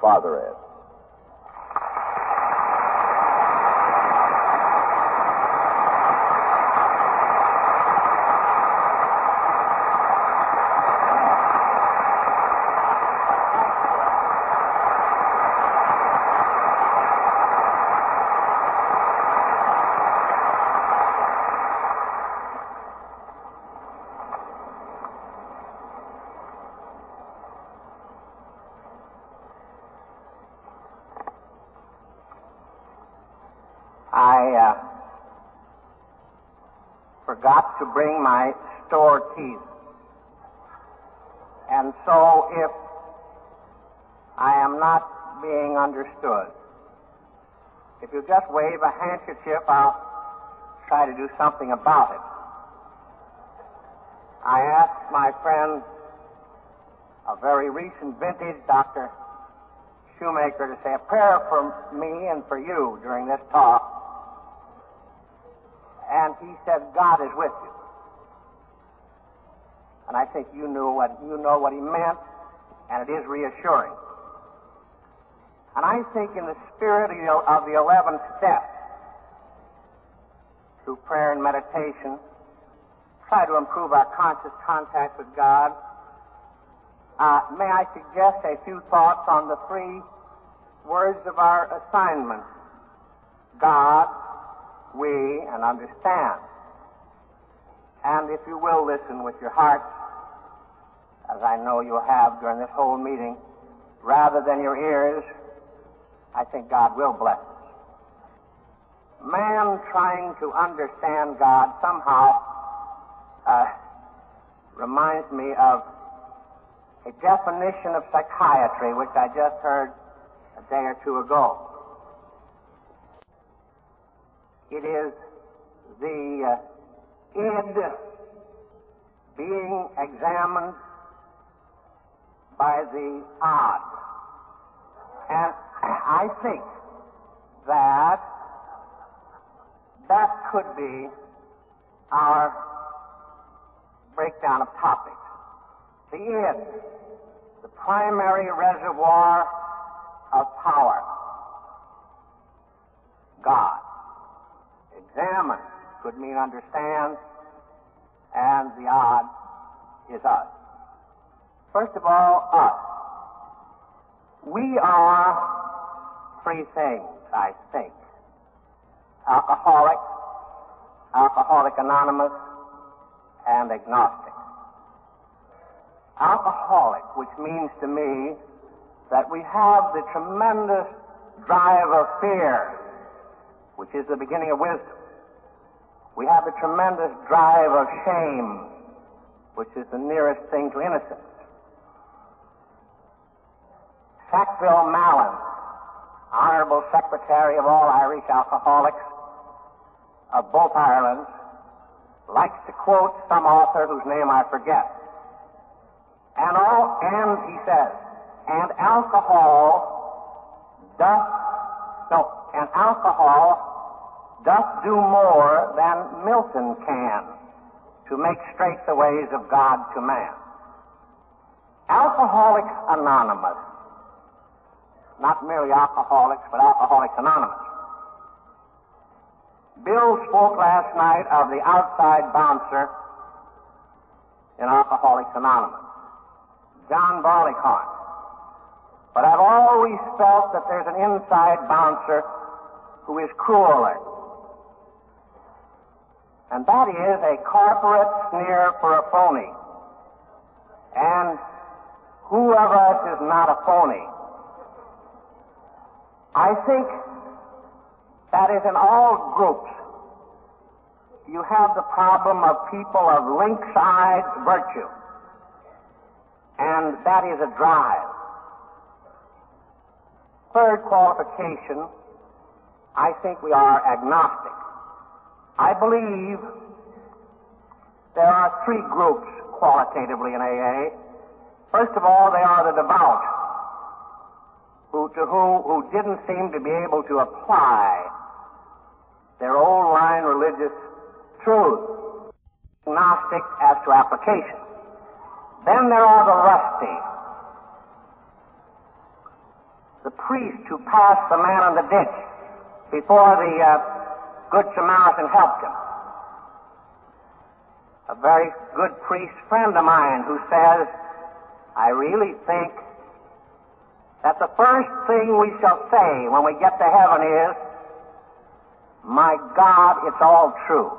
Father Ed. I forgot to bring my store keys. And so if I am not being understood, if you just wave a handkerchief, I'll try to do something about it. I asked my friend, a very recent vintage, Dr. Shoemaker, to say a prayer for me and for you during this talk. And he said, God is with you. And I think you know what he meant, and it is reassuring. And I think in the spirit of the 11th step, through prayer and meditation, try to improve our conscious contact with God. May I suggest a few thoughts on the three words of our assignment: God, we, and understand. And if you will listen with your hearts, as I know you have during this whole meeting, rather than your ears, I think God will bless us. Man trying to understand God somehow reminds me of a definition of psychiatry, which I just heard a day or two ago. It is the id being examined by the odd. And I think that could be our breakdown of topics. The id, the primary reservoir of power. God. Examine could mean understand, and the odd is us. First of all, us. We are three things, I think: alcoholic, Alcoholic Anonymous, and agnostic. Alcoholic, which means to me that we have the tremendous drive of fear, which is the beginning of wisdom. We have the tremendous drive of shame, which is the nearest thing to innocence. Sackville Mallon, Honorable Secretary of all Irish alcoholics of both Irelands, likes to quote some author whose name I forget. And he says, alcohol doth do more than Milton can to make straight the ways of God to man. Alcoholics Anonymous, not merely alcoholics, but Alcoholics Anonymous. Bill spoke last night of the outside bouncer in Alcoholics Anonymous, John Barleycorn. But I've always felt that there's an inside bouncer who is crueler. And that is a corporate sneer for a phony. And who of us is not a phony? I think that is in all groups. You have the problem of people of lynx-eyed virtue. And that is a drive. Third qualification, I think we are agnostic. I believe there are three groups qualitatively in AA. First of all, they are the devout, who didn't seem to be able to apply their old line religious truth, agnostic as to application. Then there are the rusty, the priest who passed the man in the ditch before the Good Samaritan helped him. A very good priest friend of mine who says, I really think that the first thing we shall say when we get to heaven is, my God, it's all true.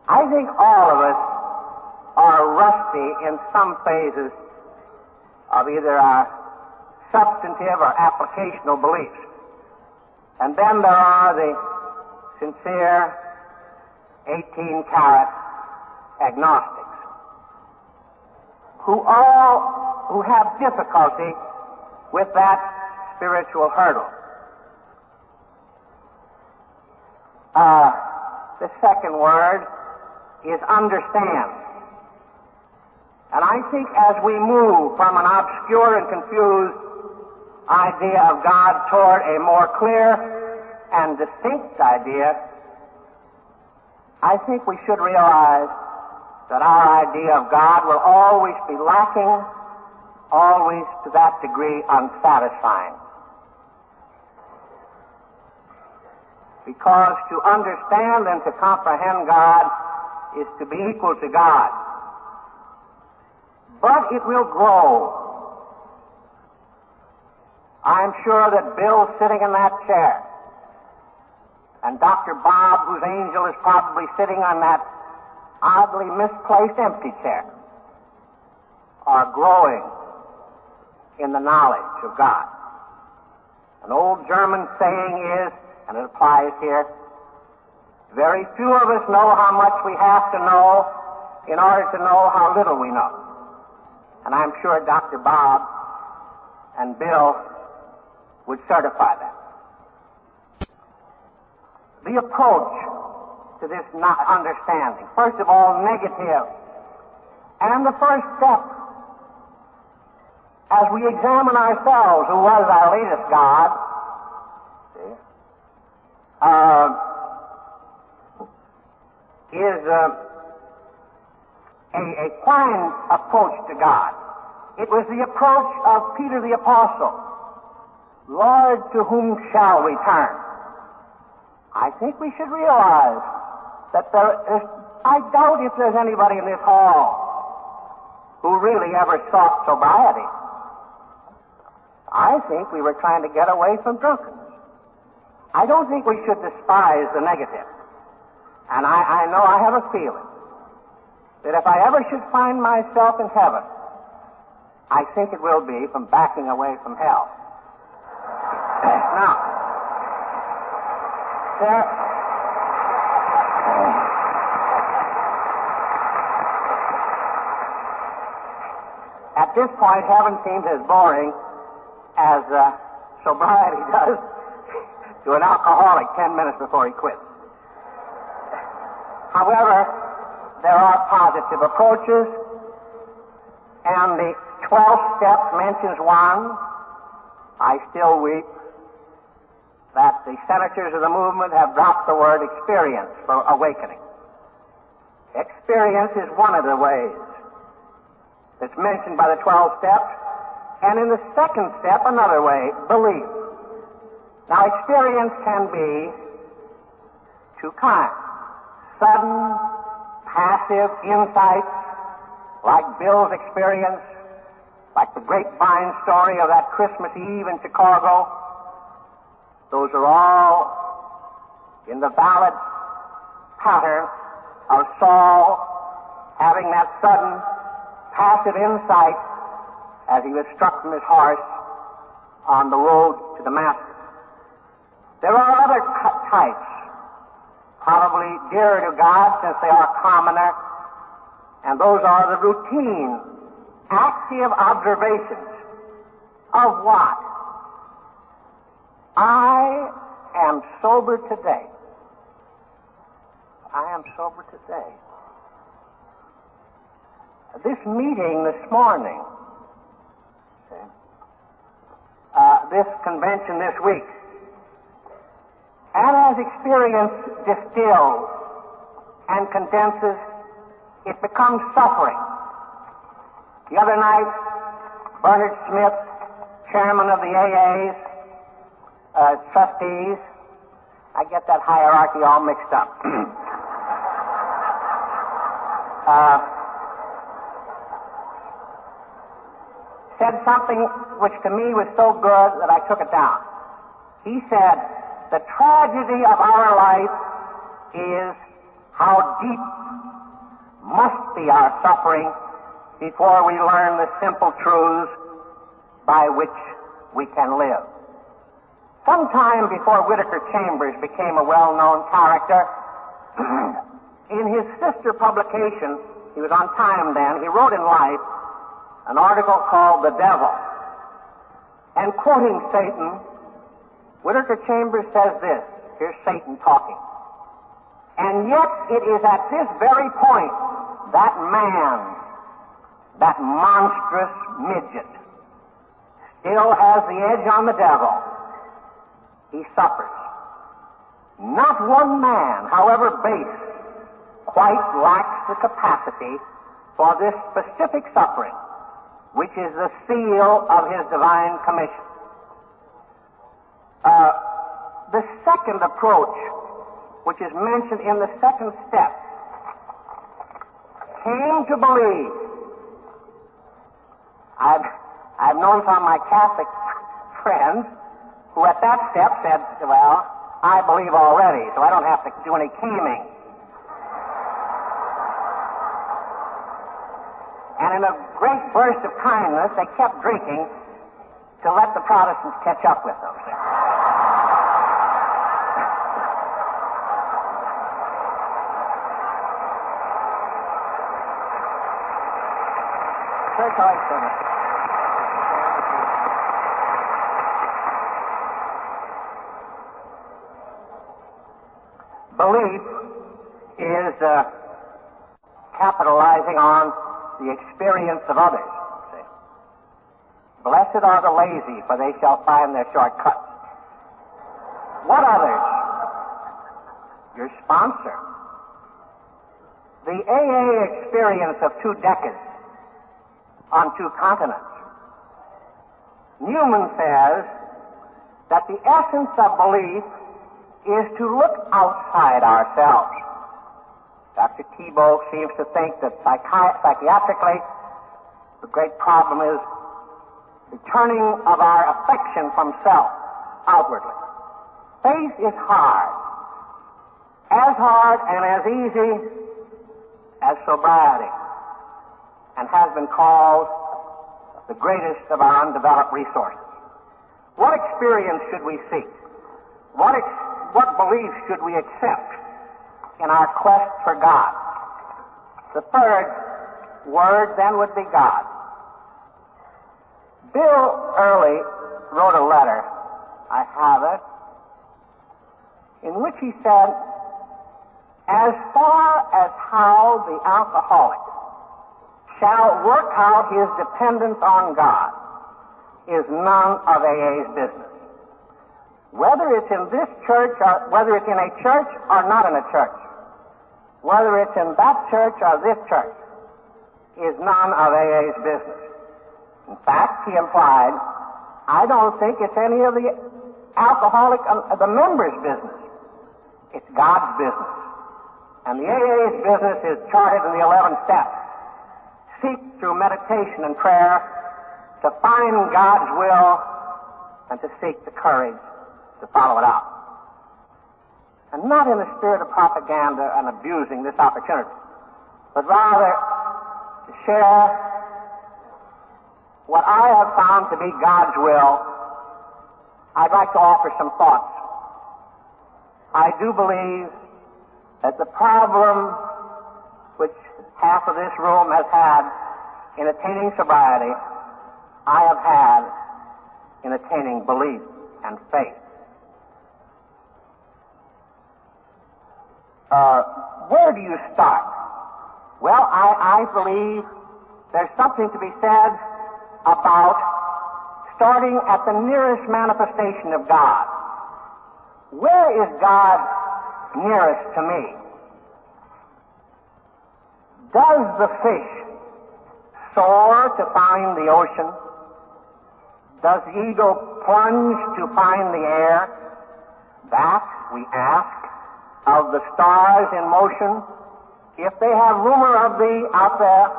I think all of us are rusty in some phases of either our substantive or applicational beliefs. And then there are the sincere 18-carat agnostics who have difficulty with that spiritual hurdle. The second word is understand. And I think as we move from an obscure and confused idea of God toward a more clear and distinct idea, I think we should realize that our idea of God will always be lacking, always to that degree unsatisfying. Because to understand and to comprehend God is to be equal to God. But it will grow. I'm sure that Bill's sitting in that chair, and Dr. Bob, whose angel, is probably sitting on that oddly misplaced empty chair, are growing in the knowledge of God. An old German saying is, and it applies here, very few of us know how much we have to know in order to know how little we know. And I'm sure Dr. Bob and Bill would certify that. The approach to this understanding, first of all, negative. And the first step, as we examine ourselves, who was our latest God, is a fine approach to God. It was the approach of Peter the Apostle. Lord, to whom shall we turn? I think we should realize that I doubt if there's anybody in this hall who really ever sought sobriety. I think we were trying to get away from drunkenness. I don't think we should despise the negative. And I know I have a feeling that if I ever should find myself in heaven, I think it will be from backing away from hell. Now, at this point, heaven seems as boring as sobriety does to an alcoholic 10 minutes before he quits. However, there are positive approaches, and the 12th step mentions one. I still weep that the senators of the movement have dropped the word experience for awakening. Experience is one of the ways that's mentioned by the 12 steps, and in the second step, another way, belief. Now, experience can be two kinds. Sudden, passive insights, like Bill's experience, like the grapevine story of that Christmas Eve in Chicago. Those are all in the valid pattern of Saul having that sudden, passive insight as he was struck from his horse on the road to Damascus. There are other types, probably dearer to God since they are commoner, and those are the routine, active observations of what? I am sober today. I am sober today. This meeting this morning, this convention this week, and as experience distills and condenses, it becomes suffering. The other night, Bernard Smith chairman of the AA's trustees. I get that hierarchy all mixed up. Said something which to me was so good that I took it down. He said, the tragedy of our life is how deep must be our suffering before we learn the simple truths by which we can live. Sometime before Whittaker Chambers became a well-known character, in his sister publication, he was on Time then, he wrote in Life an article called The Devil. And quoting Satan, Whittaker Chambers says this, here's Satan talking. And yet it is at this very point that man, that monstrous midget, still has the edge on the devil. He suffers. Not one man, however base, quite lacks the capacity for this specific suffering, which is the seal of his divine commission. The second approach, which is mentioned in the second step, came to believe. I've known some of my Catholic friends who at that step said, well, I believe already, so I don't have to do any caming. And in a great burst of kindness, they kept drinking to let the Protestants catch up with them. Belief is capitalizing on the experience of others. See? Blessed are the lazy, for they shall find their shortcuts. What others? Your sponsor. The AA experience of 2 decades on 2 continents. Newman says that the essence of belief is to look outside ourselves. Dr. Thibault seems to think that psychiatrically the great problem is the turning of our affection from self outwardly. Faith is hard and as easy as sobriety, and has been called the greatest of our undeveloped resources. What experience should we seek? What beliefs should we accept in our quest for God? The third word then would be God. Bill Early wrote a letter, I have it, in which he said, as far as how the alcoholic shall work out his dependence on God is none of AA's business. Whether it's in this church or whether it's in a church or not in a church, whether it's in that church or this church, is none of AA's business. In fact, he implied, I don't think it's any of the the members' business. It's God's business. And the AA's business is charted in the 11 steps. Seek through meditation and prayer to find God's will and to seek the courage to follow it out. And not in the spirit of propaganda and abusing this opportunity, but rather to share what I have found to be God's will. I'd like to offer some thoughts. I do believe that the problem which half of this room has had in attaining sobriety, I have had in attaining belief and faith. Where do you start? Well, I believe there's something to be said about starting at the nearest manifestation of God. Where is God nearest to me? Does the fish soar to find the ocean? Does the eagle plunge to find the air? That, we ask, of the stars in motion, if they have rumor of thee out there,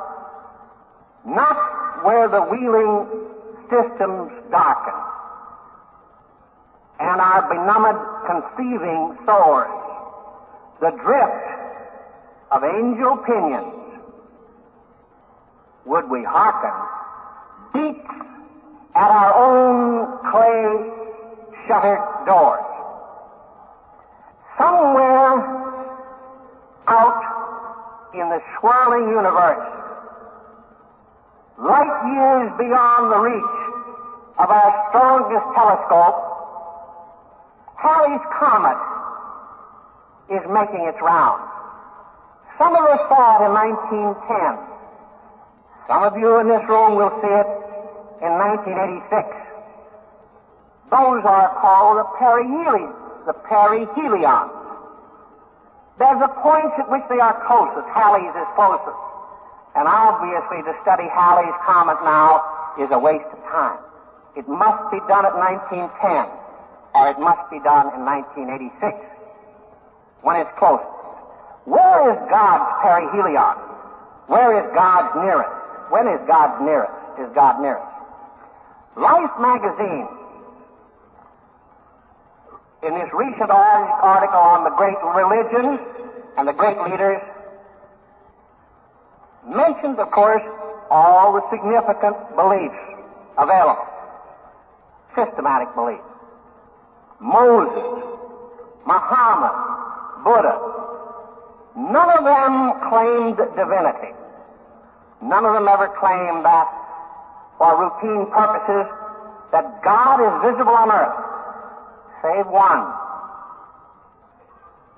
not where the wheeling systems darken, and our benumbed conceiving soars, the drift of angel pinions, would we hearken, beats at our own clay-shuttered doors. Somewhere out in the swirling universe, light years beyond the reach of our strongest telescope, Halley's Comet is making its rounds. Some of us saw it in 1910. Some of you in this room will see it in 1986. Those are called the perihelions. There's a point at which they are closest. Halley's is closest. And obviously to study Halley's Comet now is a waste of time. It must be done at 1910, or it must be done in 1986, when it's closest. Where is God's perihelion? Where is God's nearest? When is God nearest? Is God nearest? Life magazine, in this recent article on the great religions and the great leaders, mentions, of course, all the significant beliefs available, systematic beliefs. Moses, Muhammad, Buddha, none of them claimed divinity. None of them ever claimed that, for routine purposes, that God is visible on earth, save one.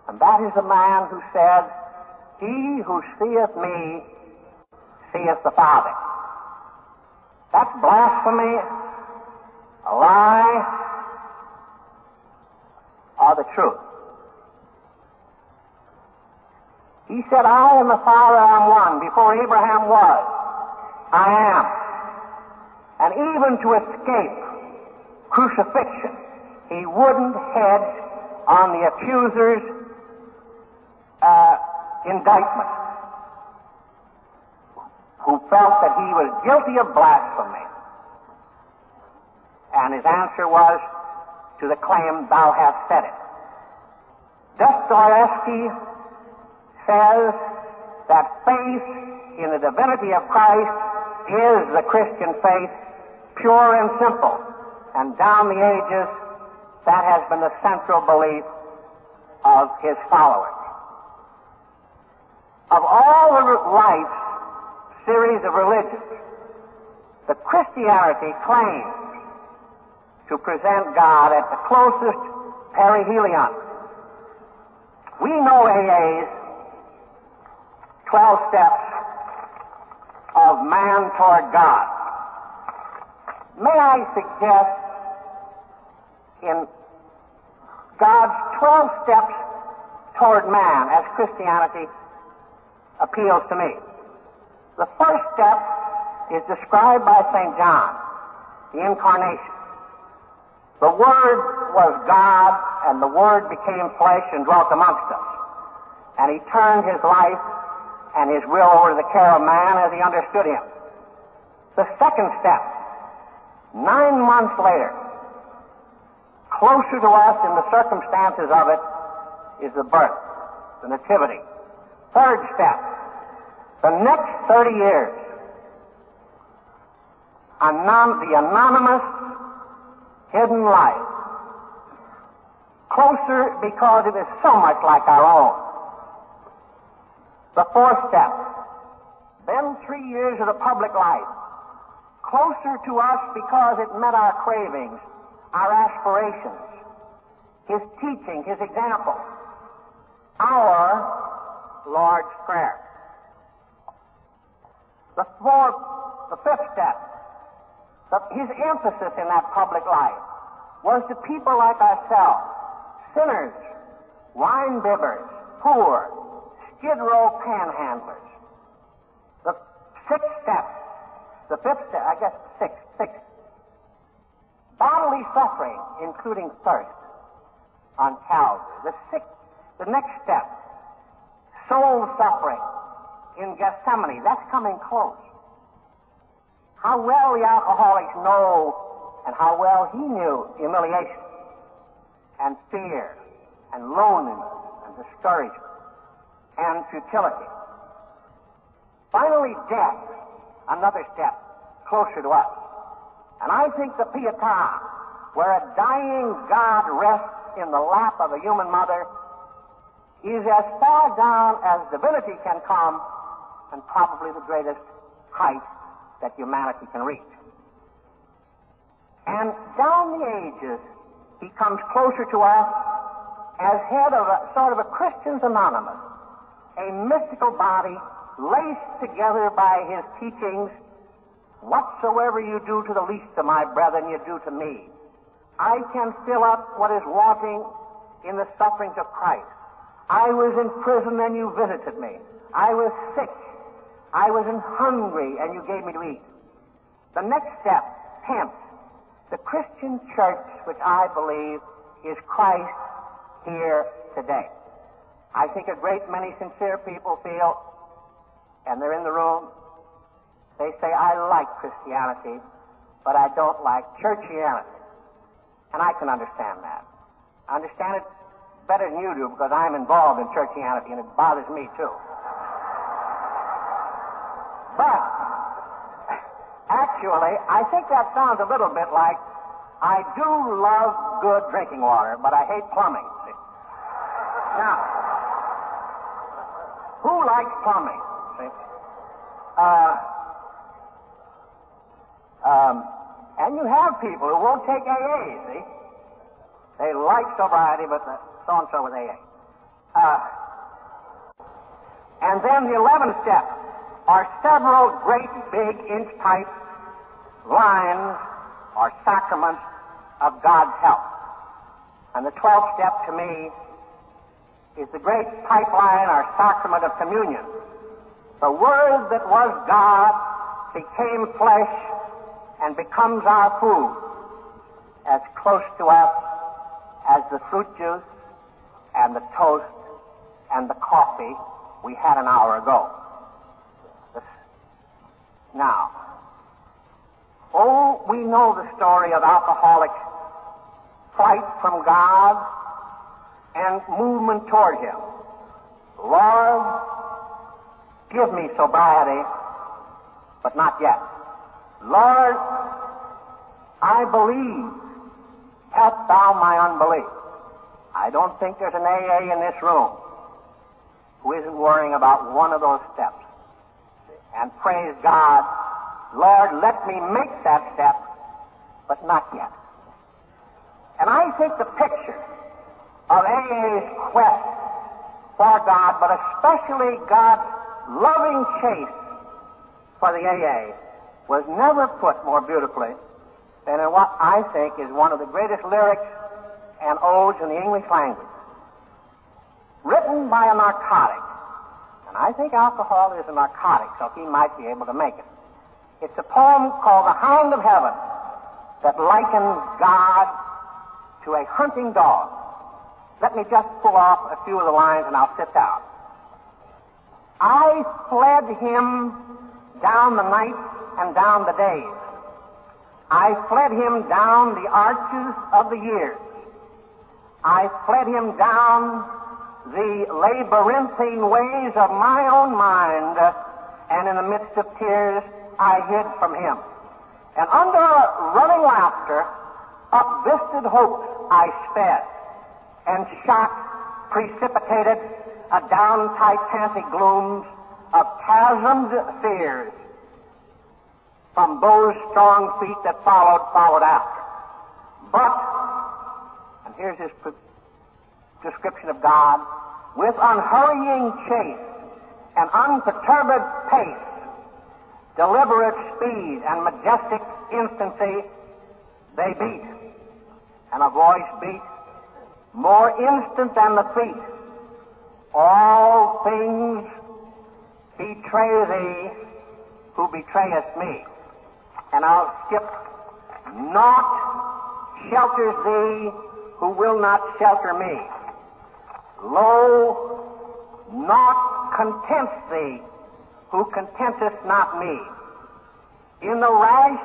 And that is the man who said, "He who seeth me seeth the Father." That's blasphemy, a lie, or the truth. He said, "I and the Father am one." Before Abraham was, I am. And even to escape crucifixion, he wouldn't hedge on the accuser's indictment, who felt that he was guilty of blasphemy. And his answer was to the claim, "Thou hast said it." Dostoevsky says that faith in the divinity of Christ is the Christian faith, pure and simple. And down the ages, that has been the central belief of his followers. Of all the life's series of religions, the Christianity claims to present God at the closest perihelion. We know AA's 12 steps of man toward God. May I suggest in God's 12 steps toward man, as Christianity appeals to me. The first step is described by St. John, the Incarnation. The Word was God, and the Word became flesh and dwelt amongst us. And he turned his life and his will over to the care of man as he understood him. The second step, 9 months later, closer to us in the circumstances of it, is the birth, the nativity. Third step, the next 30 years, the anonymous, hidden life. Closer because it is so much like our own. The fourth step, then 3 years of the public life. Closer to us because it met our cravings, our aspirations, his teaching, his example. Our Lord's Prayer. The fifth step, his emphasis in that public life was to people like ourselves, sinners, wine bibbers, poor, Skid Row panhandlers. The sixth step, the fifth step, I guess sixth, bodily suffering, including thirst, on Calvary. The next step, soul suffering in Gethsemane. That's coming close. How well the alcoholics know and how well he knew humiliation and fear and loneliness and discouragement and futility. Finally, death, another step closer to us. And I think the Pietà, where a dying God rests in the lap of a human mother, is as far down as divinity can come and probably the greatest height that humanity can reach. And down the ages, he comes closer to us as head of a sort of a Christians Anonymous, a mystical body laced together by his teachings. Whatsoever you do to the least of my brethren, you do to me. I can fill up what is wanting in the sufferings of Christ. I was in prison and you visited me. I was sick. I was hungry and you gave me to eat. The next step, 10th, the Christian church, which I believe is Christ here today. I think a great many sincere people feel, and they're in the room, they say, I like Christianity, but I don't like churchianity. And I can understand that. I understand it better than you do because I'm involved in churchianity and it bothers me too. But, actually, I think that sounds a little bit like, I do love good drinking water, but I hate plumbing. See? Now, who likes plumbing? See? And you have people who won't take AA, see? They like sobriety, but so-and-so with AA. And then the 11th step are several great big inch-type lines or sacraments of God's help. And the 12th step to me is the great pipeline or sacrament of communion. The Word that was God became flesh and becomes our food, as close to us as the fruit juice and the toast and the coffee we had an hour ago. Now, we know the story of alcoholics' flight from God and movement toward Him. Lord, give me sobriety, but not yet. Lord, I believe. Help thou my unbelief. I don't think there's an AA in this room who isn't worrying about one of those steps. And praise God, Lord, let me make that step, but not yet. And I think the picture of AA's quest for God, but especially God's loving chase for the AA, was never put more beautifully than in what I think is one of the greatest lyrics and odes in the English language, written by a narcotic. And I think alcohol is a narcotic, so he might be able to make it. It's a poem called The Hound of Heaven that likens God to a hunting dog. Let me just pull off a few of the lines and I'll sit down. I fled him down the nights and down the days. I fled him down the arches of the years. I fled him down the labyrinthine ways of my own mind, and in the midst of tears, I hid from him. And under running laughter, up-visted hopes I sped, and shot precipitated adown titanic glooms of chasmed fears from those strong feet that followed after. But, and here's his description of God, with unhurrying chase and unperturbed pace, deliberate speed and majestic instancy, they beat, and a voice beat more instant than the feet. All things betray thee who betrayest me. And I'll skip. Naught shelters thee who will not shelter me. Lo, naught contents thee who contenteth not me. In the rash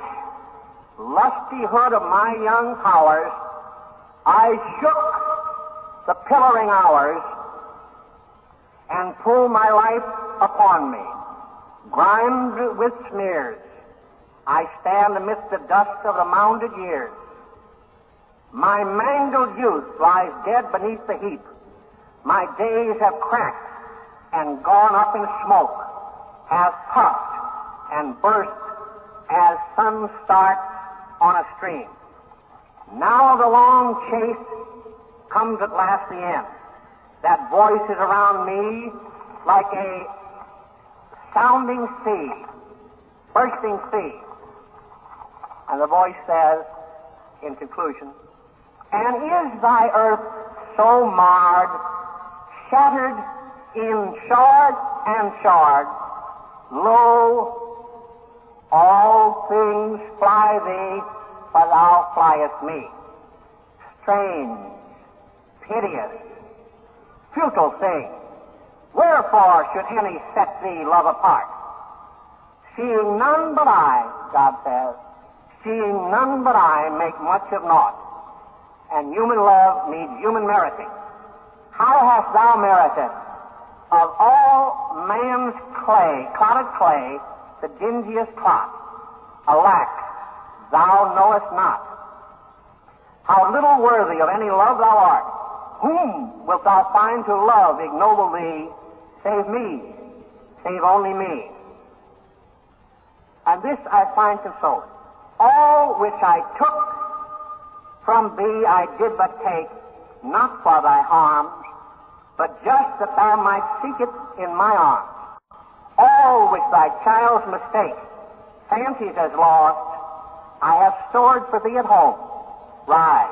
lustihood of my young powers, I shook the pillaring hours and pulled my life upon me. Grimed with smears, I stand amidst the dust of the mounded years. My mangled youth lies dead beneath the heap. My days have cracked and gone up in smoke, have puffed and burst as sun starts on a stream. Now the long chase comes at last the end. That voice is around me like a sounding sea, bursting sea. And the voice says, in conclusion, and is thy earth so marred, shattered in shard and shard, lo, all things fly thee, but thou fliest me. Strange, piteous, futile thing, wherefore should any set thee love apart? Seeing none but I, God says, seeing none but I make much of naught, and human love needs human meriting. How hast thou merited of all man's clay, clotted clay, the dingiest clot? Alack, thou knowest not. How little worthy of any love thou art. Whom wilt thou find to love ignoble thee, save me, save only me? And this I find consoling. All which I took from thee I did but take, not for thy harms, but just that thou might seek it in my arms. All which thy child's mistake fancies as lost, I have stored for thee at home. Rise,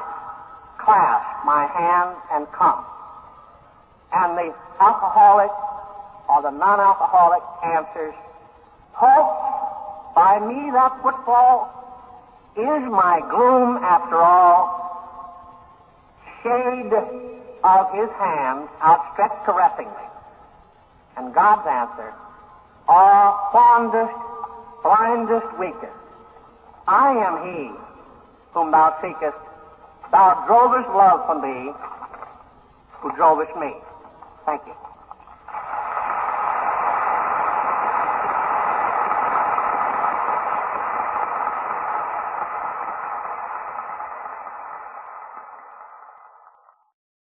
clasp my hand, and come. And the alcoholic or the non-alcoholic answers, halt, by me that footfall is my gloom after all, shade of his hand outstretched caressingly. And God's answer, fondest, blindest, weakest, I am he whom thou seekest. Thou drovest love from thee, who drovest me. Thank you.